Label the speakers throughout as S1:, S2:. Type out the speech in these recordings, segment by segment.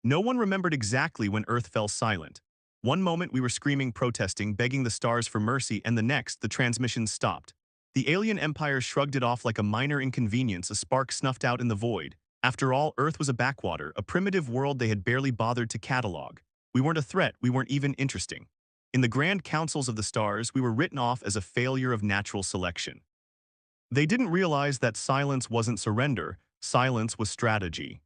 S1: No one remembered exactly when Earth fell silent. One moment we were screaming, protesting, begging the stars for mercy, and the next, the transmissions stopped. The alien empire shrugged it off like a minor inconvenience, a spark snuffed out in the void. After all, Earth was a backwater, a primitive world they had barely bothered to catalog. We weren't a threat, we weren't even interesting. In the grand councils of the stars, we were written off as a failure of natural selection. They didn't realize that silence wasn't surrender, silence was strategy.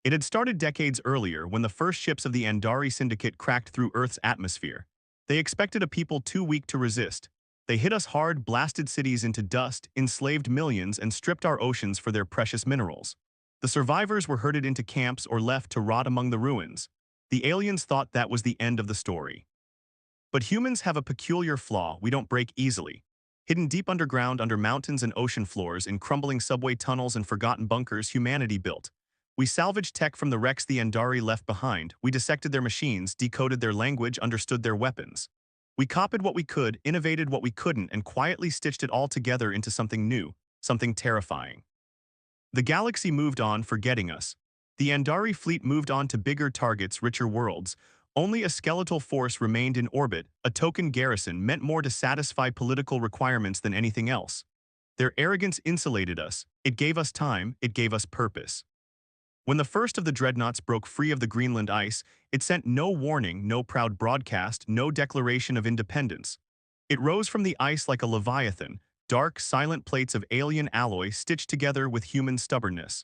S1: It had started decades earlier when the first ships of the Andari Syndicate cracked through Earth's atmosphere. They expected a people too weak to resist. They hit us hard, blasted cities into dust, enslaved millions, and stripped our oceans for their precious minerals. The survivors were herded into camps or left to rot among the ruins. The aliens thought that was the end of the story. But humans have a peculiar flaw: we don't break easily. Hidden deep underground under mountains and ocean floors, in crumbling subway tunnels and forgotten bunkers humanity built. We salvaged tech from the wrecks the Andari left behind. We dissected their machines, decoded their language, understood their weapons. We copied what we could, innovated what we couldn't, and quietly stitched it all together into something new, something terrifying. The galaxy moved on, forgetting us. The Andari fleet moved on to bigger targets, richer worlds. Only a skeletal force remained in orbit, a token garrison meant more to satisfy political requirements than anything else. Their arrogance insulated us. It gave us time, it gave us purpose. When the first of the dreadnoughts broke free of the Greenland ice, it sent no warning, no proud broadcast, no declaration of independence. It rose from the ice like a leviathan, dark, silent plates of alien alloy stitched together with human stubbornness.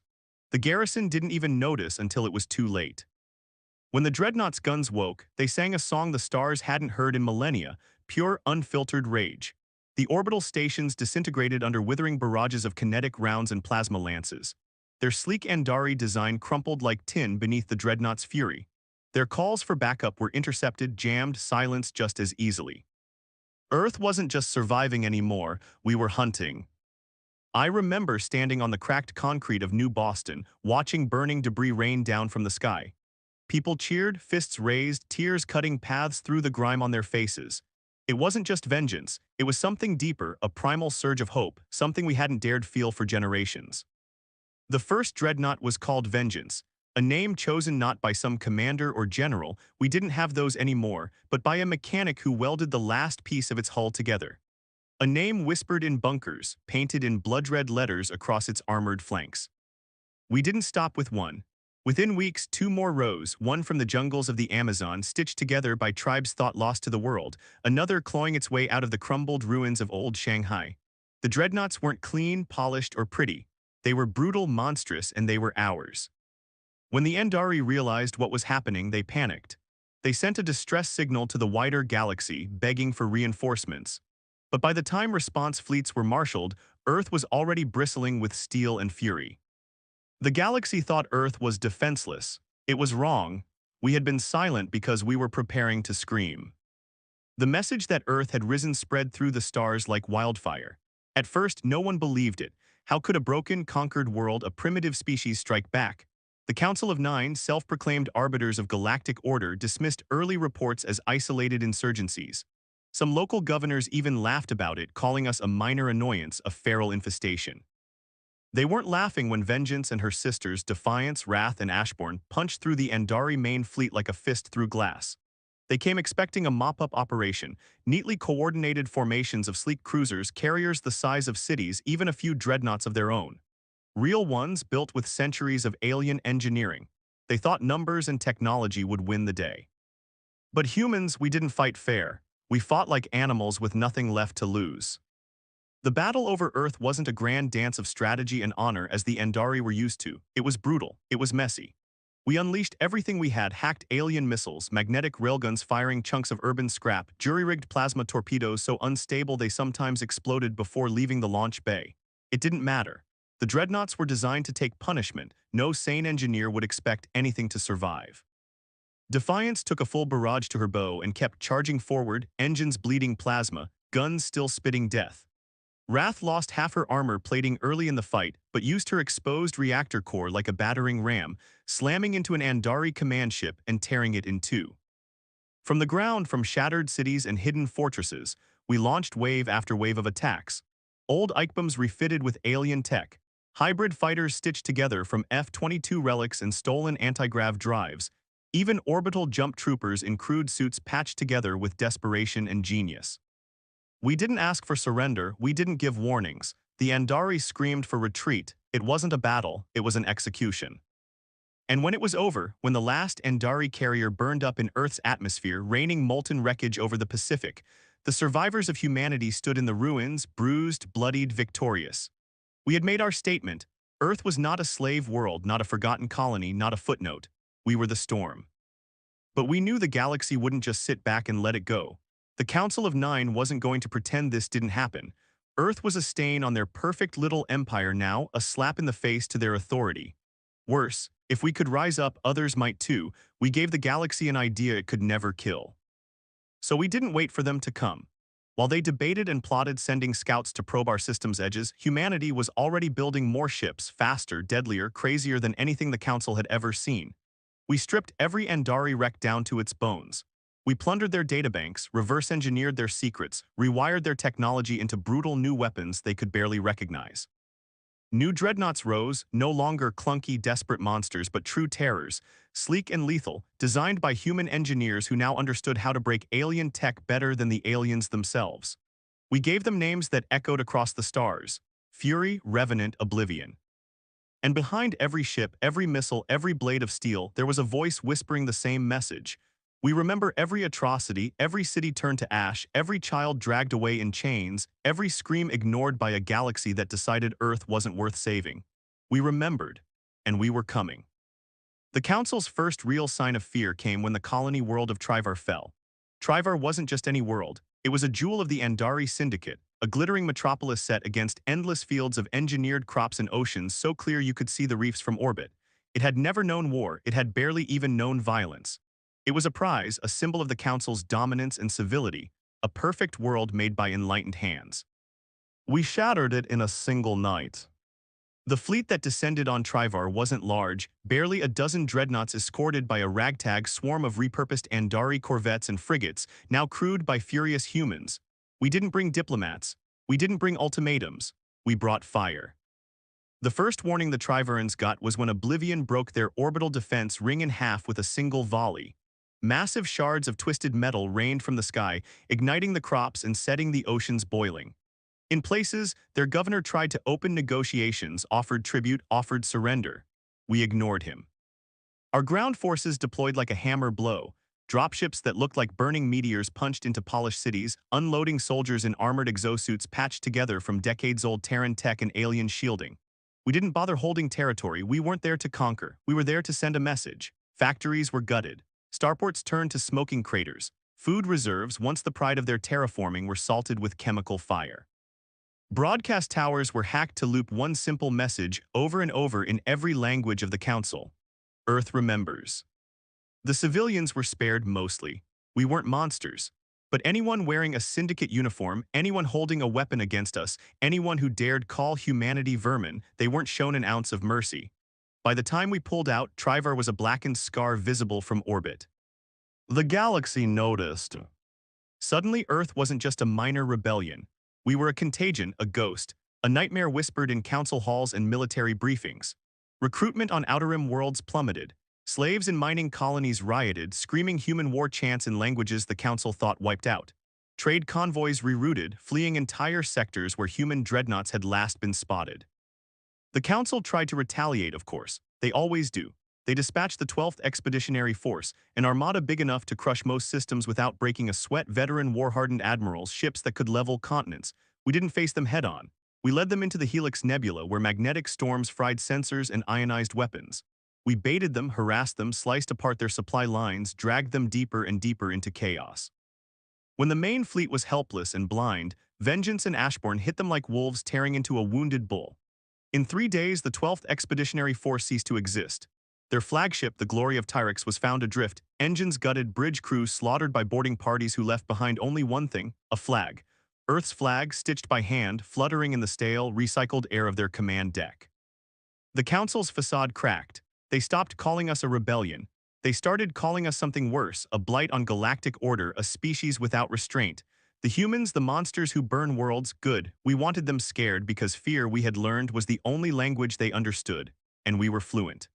S1: The garrison didn't even notice until it was too late. When the dreadnought's guns woke, they sang a song the stars hadn't heard in millennia, pure, unfiltered rage. The orbital stations disintegrated under withering barrages of kinetic rounds and plasma lances. Their sleek Andari design crumpled like tin beneath the dreadnought's fury. Their calls for backup were intercepted, jammed, silenced just as easily. Earth wasn't just surviving anymore, we were hunting. I remember standing on the cracked concrete of New Boston, watching burning debris rain down from the sky. People cheered, fists raised, tears cutting paths through the grime on their faces. It wasn't just vengeance, it was something deeper, a primal surge of hope, something we hadn't dared feel for generations. The first dreadnought was called Vengeance, a name chosen not by some commander or general. We didn't have those anymore, but by a mechanic who welded the last piece of its hull together. A name whispered in bunkers, painted in blood-red letters across its armored flanks. We didn't stop with one. Within weeks, two more rose, one from the jungles of the Amazon, stitched together by tribes thought lost to the world, another clawing its way out of the crumbled ruins of old Shanghai. The dreadnoughts weren't clean, polished, or pretty. They were brutal, monstrous, and they were ours. When the Andari realized what was happening, they panicked. They sent a distress signal to the wider galaxy, begging for reinforcements. But by the time response fleets were marshaled, Earth was already bristling with steel and fury. The galaxy thought Earth was defenseless. It was wrong. We had been silent because we were preparing to scream. The message that Earth had risen spread through the stars like wildfire. At first, no one believed it. How could a broken, conquered world, a primitive species, strike back? The Council of Nine, self-proclaimed arbiters of galactic order, dismissed early reports as isolated insurgencies. Some local governors even laughed about it, calling us a minor annoyance, a feral infestation. They weren't laughing when Vengeance and her sisters, Defiance, Wrath, and Ashbourne, punched through the Andari main fleet like a fist through glass. They came expecting a mop-up operation, neatly coordinated formations of sleek cruisers, carriers the size of cities, even a few dreadnoughts of their own. Real ones built with centuries of alien engineering. They thought numbers and technology would win the day. But humans, we didn't fight fair. We fought like animals with nothing left to lose. The battle over Earth wasn't a grand dance of strategy and honor as the Andari were used to. It was brutal. It was messy. We unleashed everything we had: hacked alien missiles, magnetic railguns firing chunks of urban scrap, jury-rigged plasma torpedoes so unstable they sometimes exploded before leaving the launch bay. It didn't matter. The dreadnoughts were designed to take punishment. No sane engineer would expect anything to survive. Defiance took a full barrage to her bow and kept charging forward, engines bleeding plasma, guns still spitting death. Wrath lost half her armor plating early in the fight, but used her exposed reactor core like a battering ram, slamming into an Andari command ship and tearing it in two. From the ground, from shattered cities and hidden fortresses, we launched wave after wave of attacks. Old Eichbombs refitted with alien tech, Hybrid fighters stitched together from F-22 relics and stolen anti-grav drives, even orbital jump troopers in crude suits patched together with desperation and genius. We didn't ask for surrender, we didn't give warnings. The Andari screamed for retreat. It wasn't a battle, it was an execution. And when it was over, when the last Andari carrier burned up in Earth's atmosphere, raining molten wreckage over the Pacific, the survivors of humanity stood in the ruins, bruised, bloodied, victorious. We had made our statement. Earth was not a slave world, not a forgotten colony, not a footnote. We were the storm. But we knew the galaxy wouldn't just sit back and let it go. The Council of Nine wasn't going to pretend this didn't happen. Earth was a stain on their perfect little empire now, a slap in the face to their authority. Worse, if we could rise up, others might too. We gave the galaxy an idea it could never kill. So we didn't wait for them to come. While they debated and plotted sending scouts to probe our system's edges, humanity was already building more ships, faster, deadlier, crazier than anything the Council had ever seen. We stripped every Andari wreck down to its bones. We plundered their databanks, reverse-engineered their secrets, rewired their technology into brutal new weapons they could barely recognize. New dreadnoughts rose, no longer clunky, desperate monsters, but true terrors, sleek and lethal, designed by human engineers who now understood how to break alien tech better than the aliens themselves. We gave them names that echoed across the stars: Fury, Revenant, Oblivion. And behind every ship, every missile, every blade of steel, there was a voice whispering the same message. We remember every atrocity, every city turned to ash, every child dragged away in chains, every scream ignored by a galaxy that decided Earth wasn't worth saving. We remembered, and we were coming. The Council's first real sign of fear came when the colony world of Trivar fell. Trivar wasn't just any world, it was a jewel of the Andari Syndicate, a glittering metropolis set against endless fields of engineered crops and oceans so clear you could see the reefs from orbit. It had never known war, it had barely even known violence. It was a prize, a symbol of the Council's dominance and civility, a perfect world made by enlightened hands. We shattered it in a single night. The fleet that descended on Trivar wasn't large, barely a dozen dreadnoughts escorted by a ragtag swarm of repurposed Andari corvettes and frigates, now crewed by furious humans. We didn't bring diplomats. We didn't bring ultimatums. We brought fire. The first warning the Trivarans got was when Oblivion broke their orbital defense ring in half with a single volley. Massive shards of twisted metal rained from the sky, igniting the crops and setting the oceans boiling. In places, their governor tried to open negotiations, offered tribute, offered surrender. We ignored him. Our ground forces deployed like a hammer blow, dropships that looked like burning meteors punched into polished cities, unloading soldiers in armored exosuits patched together from decades-old Terran tech and alien shielding. We didn't bother holding territory, we weren't there to conquer, we were there to send a message. Factories were gutted. Starports turned to smoking craters. Food reserves, once the pride of their terraforming, were salted with chemical fire. Broadcast towers were hacked to loop one simple message over and over in every language of the Council. Earth remembers. The civilians were spared mostly. We weren't monsters. But anyone wearing a syndicate uniform, anyone holding a weapon against us, anyone who dared call humanity vermin, they weren't shown an ounce of mercy. By the time we pulled out, Trivar was a blackened scar visible from orbit. The galaxy noticed. Suddenly, Earth wasn't just a minor rebellion. We were a contagion, a ghost, a nightmare whispered in council halls and military briefings. Recruitment on Outer Rim worlds plummeted. Slaves in mining colonies rioted, screaming human war chants in languages the Council thought wiped out. Trade convoys rerouted, fleeing entire sectors where human dreadnoughts had last been spotted. The Council tried to retaliate, of course. They always do. They dispatched the 12th Expeditionary Force, an armada big enough to crush most systems without breaking a sweat, veteran war-hardened admirals, ships that could level continents. We didn't face them head-on. We led them into the Helix Nebula, where magnetic storms fried sensors and ionized weapons. We baited them, harassed them, sliced apart their supply lines, dragged them deeper and deeper into chaos. When the main fleet was helpless and blind, Vengeance and Ashbourne hit them like wolves tearing into a wounded bull. In 3 days, the 12th Expeditionary Force ceased to exist. Their flagship, the Glory of Tyrix, was found adrift, engines gutted, bridge crews slaughtered by boarding parties who left behind only one thing: a flag. Earth's flag, stitched by hand, fluttering in the stale, recycled air of their command deck. The Council's facade cracked. They stopped calling us a rebellion. They started calling us something worse, a blight on galactic order, a species without restraint. The humans, the monsters who burn worlds, good. We wanted them scared because fear, we had learned, was the only language they understood, and we were fluent.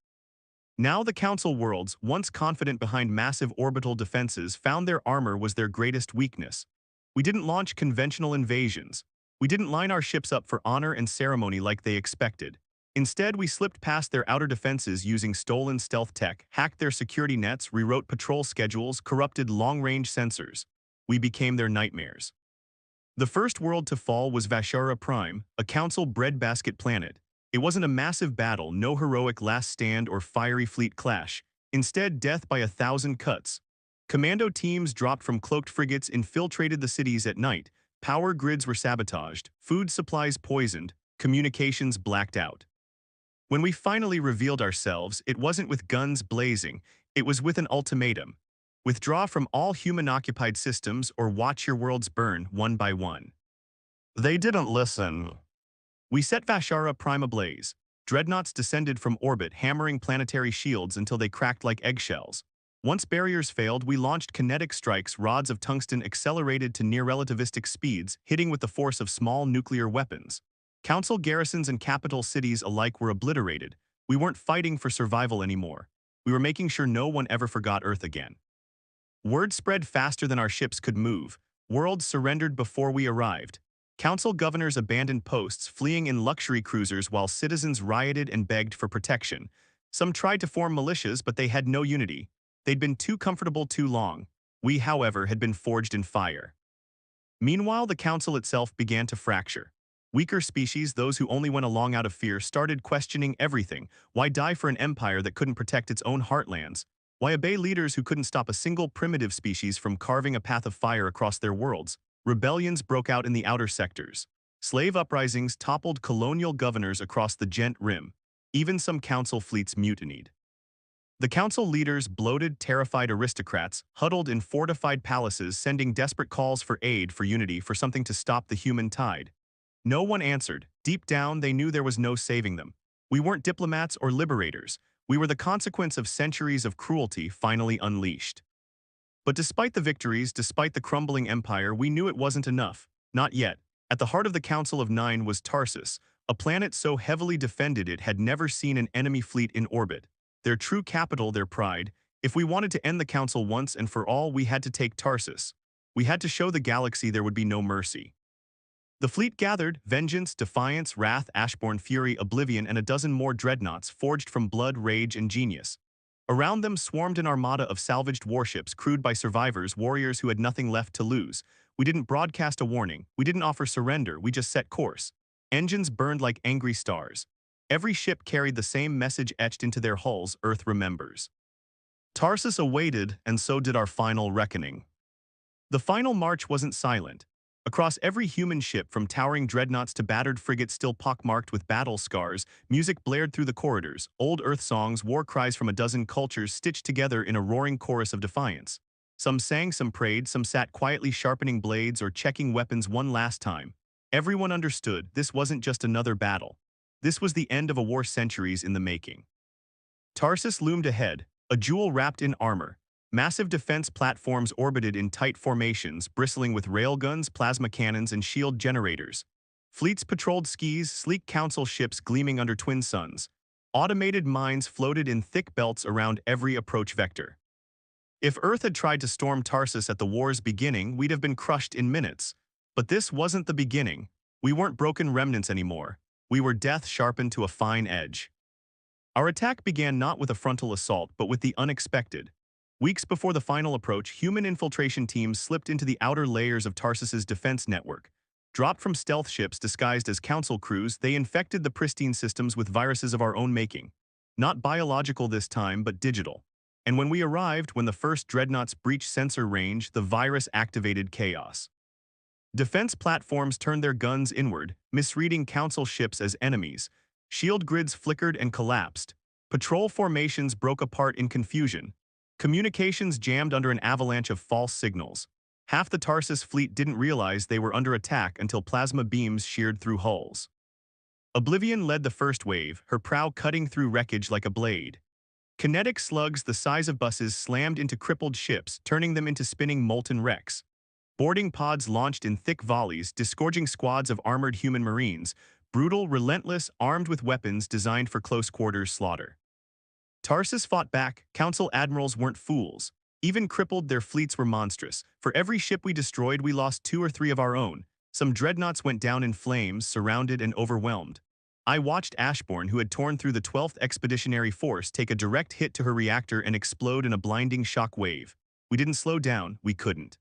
S1: Now the Council worlds, once confident behind massive orbital defenses, found their armor was their greatest weakness. We didn't launch conventional invasions. We didn't line our ships up for honor and ceremony like they expected. Instead, we slipped past their outer defenses using stolen stealth tech, hacked their security nets, rewrote patrol schedules, corrupted long-range sensors. We became their nightmares. The first world to fall was Vashara Prime, a Council breadbasket planet. It wasn't a massive battle, no heroic last stand or fiery fleet clash. Instead, death by 1,000 cuts. Commando teams dropped from cloaked frigates infiltrated the cities at night. Power grids were sabotaged, food supplies poisoned, communications blacked out. When we finally revealed ourselves, it wasn't with guns blazing, it was with an ultimatum. Withdraw from all human-occupied systems or watch your worlds burn one by one. They didn't listen. We set Vashara Prime ablaze. Dreadnoughts descended from orbit, hammering planetary shields until they cracked like eggshells. Once barriers failed, we launched kinetic strikes, rods of tungsten accelerated to near-relativistic speeds, hitting with the force of small nuclear weapons. Council garrisons and capital cities alike were obliterated. We weren't fighting for survival anymore. We were making sure no one ever forgot Earth again. Word spread faster than our ships could move. Worlds surrendered before we arrived. Council governors abandoned posts, fleeing in luxury cruisers while citizens rioted and begged for protection. Some tried to form militias, but they had no unity. They'd been too comfortable too long. We, however, had been forged in fire. Meanwhile, the Council itself began to fracture. Weaker species, those who only went along out of fear, started questioning everything. Why die for an empire that couldn't protect its own heartlands? Why obey leaders who couldn't stop a single primitive species from carving a path of fire across their worlds? Rebellions broke out in the outer sectors. Slave uprisings toppled colonial governors across the Gent Rim. Even some council fleets mutinied. The council leaders, bloated, terrified aristocrats, huddled in fortified palaces, sending desperate calls for aid, for unity, for something to stop the human tide. No one answered. Deep down, they knew there was no saving them. We weren't diplomats or liberators. We were the consequence of centuries of cruelty finally unleashed. But despite the victories, despite the crumbling empire, we knew it wasn't enough. Not yet. At the heart of the Council of Nine was Tarsus, a planet so heavily defended it had never seen an enemy fleet in orbit. Their true capital, their pride. If we wanted to end the Council once and for all, we had to take Tarsus. We had to show the galaxy there would be no mercy. The fleet gathered, vengeance, defiance, wrath, Ashborn fury, oblivion, and a dozen more dreadnoughts forged from blood, rage, and genius. Around them swarmed an armada of salvaged warships crewed by survivors, warriors who had nothing left to lose. We didn't broadcast a warning. We didn't offer surrender. We just set course. Engines burned like angry stars. Every ship carried the same message etched into their hulls: Earth remembers. Tarsus awaited, and so did our final reckoning. The final march wasn't silent. Across every human ship, from towering dreadnoughts to battered frigates still pockmarked with battle scars, music blared through the corridors, old Earth songs, war cries from a dozen cultures stitched together in a roaring chorus of defiance. Some sang, some prayed, some sat quietly sharpening blades or checking weapons one last time. Everyone understood this wasn't just another battle. This was the end of a war centuries in the making. Tarsus loomed ahead, a jewel wrapped in armor. Massive defense platforms orbited in tight formations, bristling with railguns, plasma cannons, and shield generators. Fleets patrolled skis, sleek council ships gleaming under twin suns. Automated mines floated in thick belts around every approach vector. If Earth had tried to storm Tarsus at the war's beginning, we'd have been crushed in minutes. But this wasn't the beginning. We weren't broken remnants anymore. We were death sharpened to a fine edge. Our attack began not with a frontal assault, but with the unexpected. Weeks before the final approach, human infiltration teams slipped into the outer layers of Tarsus's defense network. Dropped from stealth ships disguised as council crews, they infected the pristine systems with viruses of our own making. Not biological this time, but digital. And when we arrived, when the first dreadnoughts breached sensor range, the virus activated chaos. Defense platforms turned their guns inward, misreading council ships as enemies. Shield grids flickered and collapsed. Patrol formations broke apart in confusion. Communications jammed under an avalanche of false signals. Half the Tarsus fleet didn't realize they were under attack until plasma beams sheared through hulls. Oblivion led the first wave, her prow cutting through wreckage like a blade. Kinetic slugs the size of buses slammed into crippled ships, turning them into spinning molten wrecks. Boarding pods launched in thick volleys, disgorging squads of armored human marines, brutal, relentless, armed with weapons designed for close-quarters slaughter. Tarsus fought back. Council admirals weren't fools. Even crippled, their fleets were monstrous. For every ship we destroyed, we lost 2 or 3 of our own. Some dreadnoughts went down in flames, surrounded and overwhelmed. I watched Ashbourne, who had torn through the 12th Expeditionary Force, take a direct hit to her reactor and explode in a blinding shock wave. We didn't slow down, we couldn't.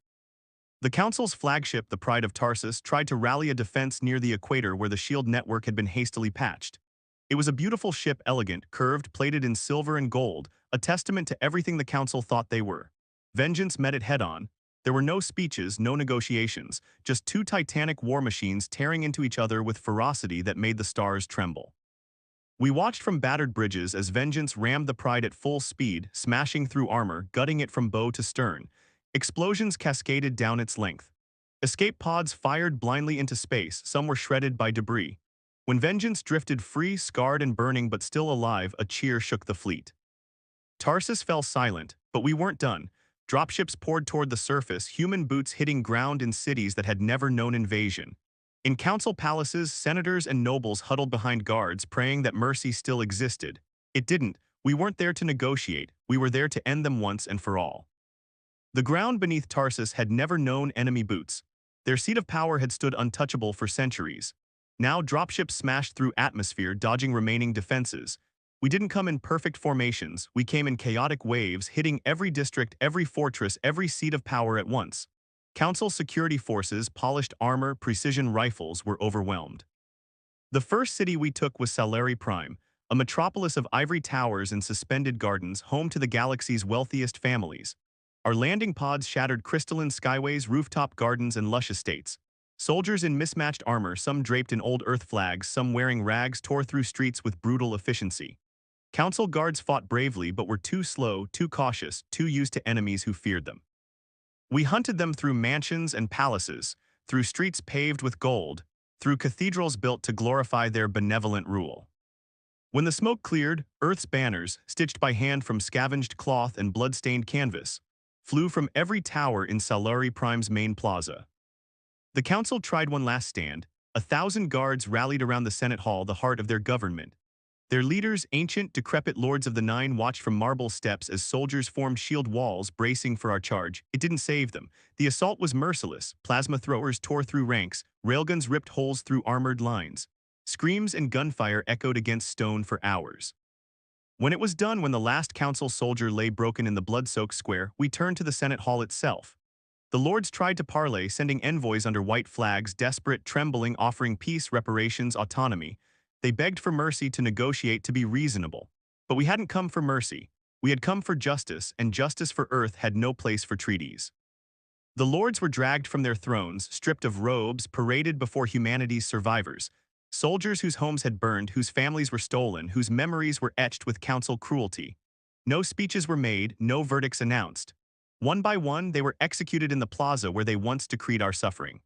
S1: The Council's flagship, the Pride of Tarsus, tried to rally a defense near the equator where the shield network had been hastily patched. It was a beautiful ship, elegant, curved, plated in silver and gold, a testament to everything the Council thought they were. Vengeance met it head-on. There were no speeches, no negotiations, just 2 titanic war machines tearing into each other with ferocity that made the stars tremble. We watched from battered bridges as Vengeance rammed the Pride at full speed, smashing through armor, gutting it from bow to stern. Explosions cascaded down its length. Escape pods fired blindly into space, some were shredded by debris. When Vengeance drifted free, scarred and burning but still alive, a cheer shook the fleet. Tarsus fell silent, but we weren't done. Dropships poured toward the surface, human boots hitting ground in cities that had never known invasion. In council palaces, senators and nobles huddled behind guards, praying that mercy still existed. It didn't. We weren't there to negotiate. We were there to end them once and for all. The ground beneath Tarsus had never known enemy boots. Their seat of power had stood untouchable for centuries. Now dropships smashed through atmosphere, dodging remaining defenses. We didn't come in perfect formations, we came in chaotic waves, hitting every district, every fortress, every seat of power at once. Council security forces, polished armor, precision rifles were overwhelmed. The first city we took was Salari Prime, a metropolis of ivory towers and suspended gardens, home to the galaxy's wealthiest families. Our landing pods shattered crystalline skyways, rooftop gardens, and lush estates. Soldiers in mismatched armor, some draped in old Earth flags, some wearing rags, tore through streets with brutal efficiency. Council guards fought bravely but were too slow, too cautious, too used to enemies who feared them. We hunted them through mansions and palaces, through streets paved with gold, through cathedrals built to glorify their benevolent rule. When the smoke cleared, Earth's banners, stitched by hand from scavenged cloth and blood-stained canvas, flew from every tower in Salari Prime's main plaza. The council tried one last stand. 1,000 guards rallied around the Senate Hall, the heart of their government. Their leaders, ancient, decrepit lords of the Nine, watched from marble steps as soldiers formed shield walls, bracing for our charge. It didn't save them. The assault was merciless. Plasma throwers tore through ranks. Railguns ripped holes through armored lines. Screams and gunfire echoed against stone for hours. When it was done, when the last council soldier lay broken in the blood-soaked square, we turned to the Senate Hall itself. The lords tried to parley, sending envoys under white flags, desperate, trembling, offering peace, reparations, autonomy. They begged for mercy, to negotiate, to be reasonable. But we hadn't come for mercy. We had come for justice, and justice for Earth had no place for treaties. The lords were dragged from their thrones, stripped of robes, paraded before humanity's survivors. Soldiers whose homes had burned, whose families were stolen, whose memories were etched with council cruelty. No speeches were made, no verdicts announced. One by one, they were executed in the plaza where they once decreed our suffering.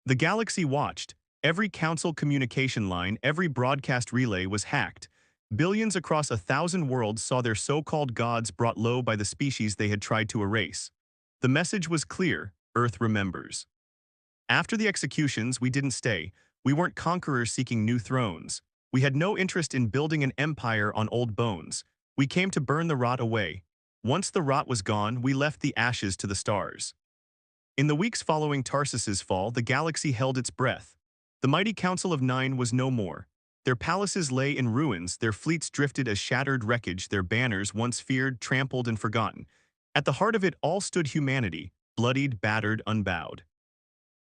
S1: The galaxy watched. Every council communication line, every broadcast relay was hacked. Billions across 1,000 worlds saw their so-called gods brought low by the species they had tried to erase. The message was clear: Earth remembers. After the executions, we didn't stay. We weren't conquerors seeking new thrones. We had no interest in building an empire on old bones. We came to burn the rot away. Once the rot was gone, we left the ashes to the stars. In the weeks following Tarsus's fall, the galaxy held its breath. The mighty Council of Nine was no more. Their palaces lay in ruins, their fleets drifted as shattered wreckage, their banners, once feared, trampled and forgotten. At the heart of it all stood humanity, bloodied, battered, unbowed.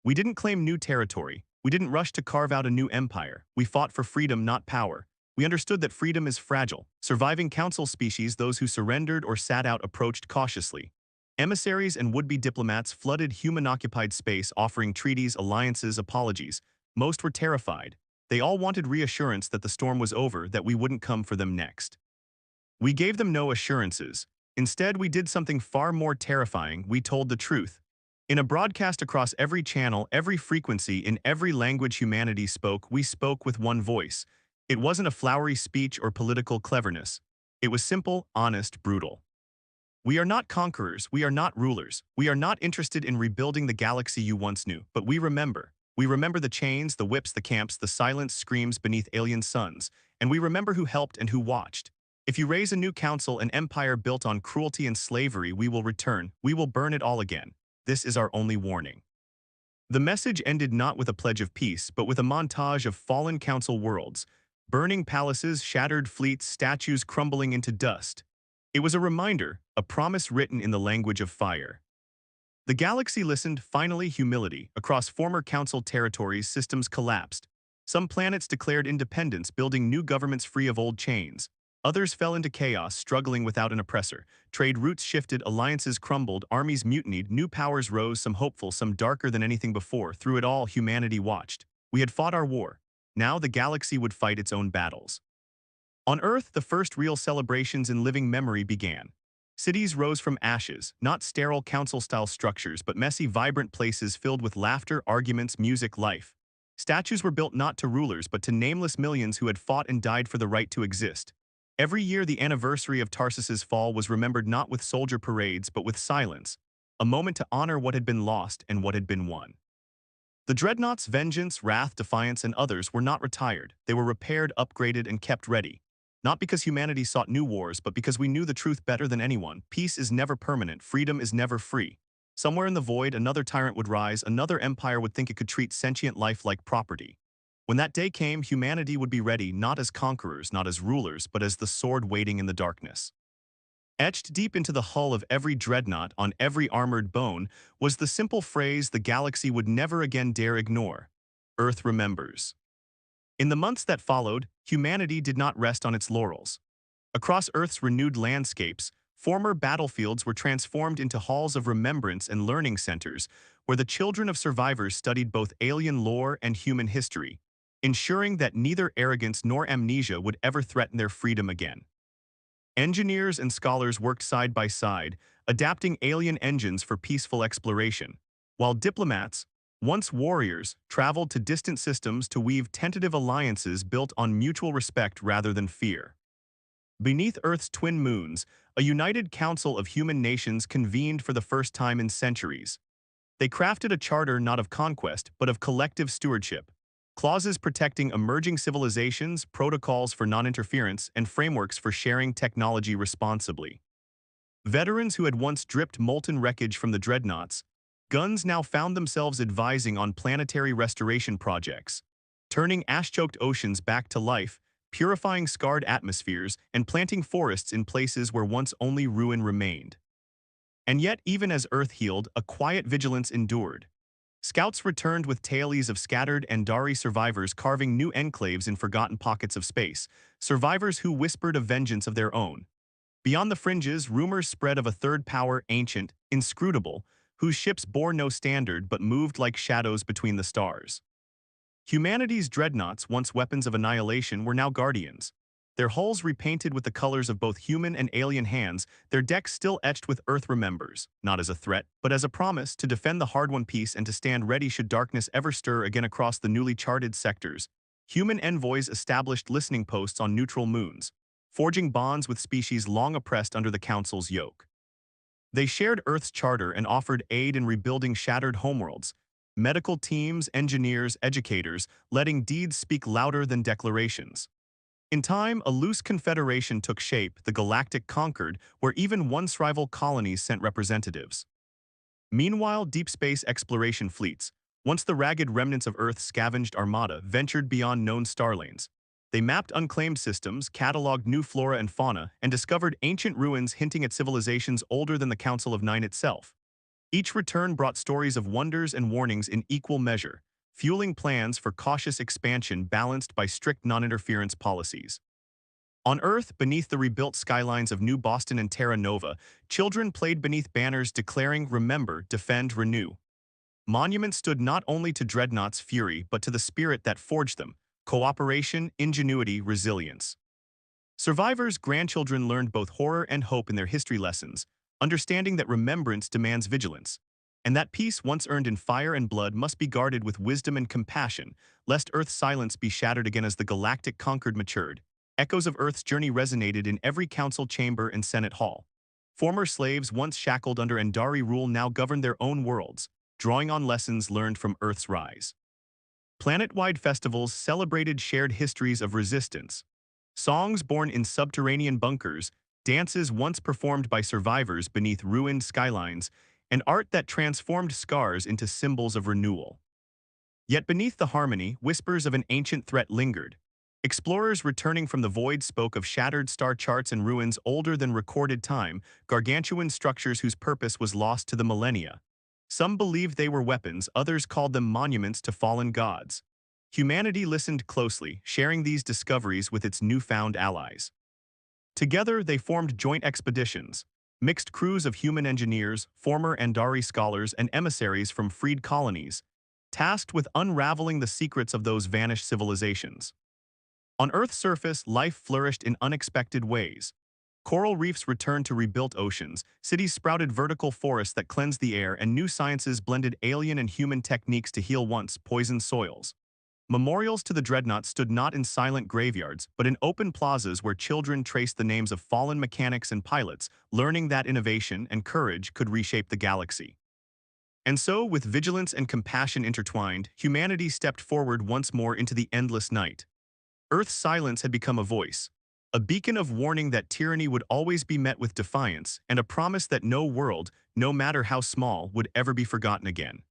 S1: We didn't claim new territory. We didn't rush to carve out a new empire. We fought for freedom, not power. We understood that freedom is fragile. Surviving council species, those who surrendered or sat out, approached cautiously. Emissaries and would-be diplomats flooded human-occupied space, offering treaties, alliances, apologies. Most were terrified. They all wanted reassurance that the storm was over, that we wouldn't come for them next. We gave them no assurances. Instead, we did something far more terrifying. We told the truth. In a broadcast across every channel, every frequency, in every language humanity spoke, we spoke with one voice. It wasn't a flowery speech or political cleverness. It was simple, honest, brutal. We are not conquerors, we are not rulers, we are not interested in rebuilding the galaxy you once knew, but we remember. We remember the chains, the whips, the camps, the silent screams beneath alien suns, and we remember who helped and who watched. If you raise a new council, an empire built on cruelty and slavery, we will return, we will burn it all again. This is our only warning. The message ended not with a pledge of peace, but with a montage of fallen council worlds, burning palaces, shattered fleets, statues crumbling into dust. It was a reminder, a promise written in the language of fire. The galaxy listened, finally humility. Across former council territories, systems collapsed. Some planets declared independence, building new governments free of old chains. Others fell into chaos, struggling without an oppressor. Trade routes shifted, alliances crumbled, armies mutinied, new powers rose, some hopeful, some darker than anything before. Through it all, humanity watched. We had fought our war. Now the galaxy would fight its own battles. On Earth, the first real celebrations in living memory began. Cities rose from ashes, not sterile council-style structures, but messy, vibrant places filled with laughter, arguments, music, life. Statues were built not to rulers, but to nameless millions who had fought and died for the right to exist. Every year, the anniversary of Tarsus's fall was remembered not with soldier parades, but with silence, a moment to honor what had been lost and what had been won. The Dreadnought's vengeance, wrath, defiance, and others were not retired. They were repaired, upgraded, and kept ready. Not because humanity sought new wars, but because we knew the truth better than anyone. Peace is never permanent, freedom is never free. Somewhere in the void, another tyrant would rise, another empire would think it could treat sentient life like property. When that day came, humanity would be ready, not as conquerors, not as rulers, but as the sword waiting in the darkness. Etched deep into the hull of every dreadnought, on every armored bone, was the simple phrase the galaxy would never again dare ignore: Earth remembers. In the months that followed, humanity did not rest on its laurels. Across Earth's renewed landscapes, former battlefields were transformed into halls of remembrance and learning centers, where the children of survivors studied both alien lore and human history, ensuring that neither arrogance nor amnesia would ever threaten their freedom again. Engineers and scholars worked side by side, adapting alien engines for peaceful exploration, while diplomats, once warriors, traveled to distant systems to weave tentative alliances built on mutual respect rather than fear. Beneath Earth's twin moons, a united council of human nations convened for the first time in centuries. They crafted a charter not of conquest, but of collective stewardship. Clauses protecting emerging civilizations, protocols for non-interference, and frameworks for sharing technology responsibly. Veterans who had once dripped molten wreckage from the dreadnoughts, guns now found themselves advising on planetary restoration projects, turning ash-choked oceans back to life, purifying scarred atmospheres, and planting forests in places where once only ruin remained. And yet, even as Earth healed, a quiet vigilance endured. Scouts returned with tales of scattered Andari survivors carving new enclaves in forgotten pockets of space, survivors who whispered of vengeance of their own. Beyond the fringes, rumors spread of a third power, ancient, inscrutable, whose ships bore no standard but moved like shadows between the stars. Humanity's dreadnoughts, once weapons of annihilation, were now guardians. Their hulls repainted with the colors of both human and alien hands, their decks still etched with Earth remembers, not as a threat, but as a promise to defend the hard-won peace and to stand ready should darkness ever stir again across the newly charted sectors. Human envoys established listening posts on neutral moons, forging bonds with species long oppressed under the Council's yoke. They shared Earth's charter and offered aid in rebuilding shattered homeworlds. Medical teams, engineers, educators, letting deeds speak louder than declarations. In time, a loose confederation took shape, the Galactic conquered, where even once rival colonies sent representatives. Meanwhile, deep space exploration fleets, once the ragged remnants of Earth's scavenged armada, ventured beyond known star lanes. They mapped unclaimed systems, cataloged new flora and fauna, and discovered ancient ruins hinting at civilizations older than the Council of Nine itself. Each return brought stories of wonders and warnings in equal measure, fueling plans for cautious expansion balanced by strict non-interference policies. On Earth, beneath the rebuilt skylines of New Boston and Terra Nova, children played beneath banners declaring, "Remember, defend, renew." Monuments stood not only to Dreadnought's fury, but to the spirit that forged them: cooperation, ingenuity, resilience. Survivors' grandchildren learned both horror and hope in their history lessons, understanding that remembrance demands vigilance, and that peace once earned in fire and blood must be guarded with wisdom and compassion, lest Earth's silence be shattered again as the Galactic conquered matured. Echoes of Earth's journey resonated in every council chamber and Senate hall. Former slaves once shackled under Andari rule now govern their own worlds, drawing on lessons learned from Earth's rise. Planet-wide festivals celebrated shared histories of resistance. Songs born in subterranean bunkers, dances once performed by survivors beneath ruined skylines, and art that transformed scars into symbols of renewal. Yet beneath the harmony, whispers of an ancient threat lingered. Explorers returning from the void spoke of shattered star charts and ruins older than recorded time, gargantuan structures whose purpose was lost to the millennia. Some believed they were weapons, others called them monuments to fallen gods. Humanity listened closely, sharing these discoveries with its newfound allies. Together, they formed joint expeditions, mixed crews of human engineers, former Andari scholars, and emissaries from freed colonies, tasked with unraveling the secrets of those vanished civilizations. On Earth's surface, life flourished in unexpected ways. Coral reefs returned to rebuilt oceans, cities sprouted vertical forests that cleansed the air, and new sciences blended alien and human techniques to heal once poisoned soils. Memorials to the Dreadnought stood not in silent graveyards, but in open plazas where children traced the names of fallen mechanics and pilots, learning that innovation and courage could reshape the galaxy. And so, with vigilance and compassion intertwined, humanity stepped forward once more into the endless night. Earth's silence had become a voice, a beacon of warning that tyranny would always be met with defiance, and a promise that no world, no matter how small, would ever be forgotten again.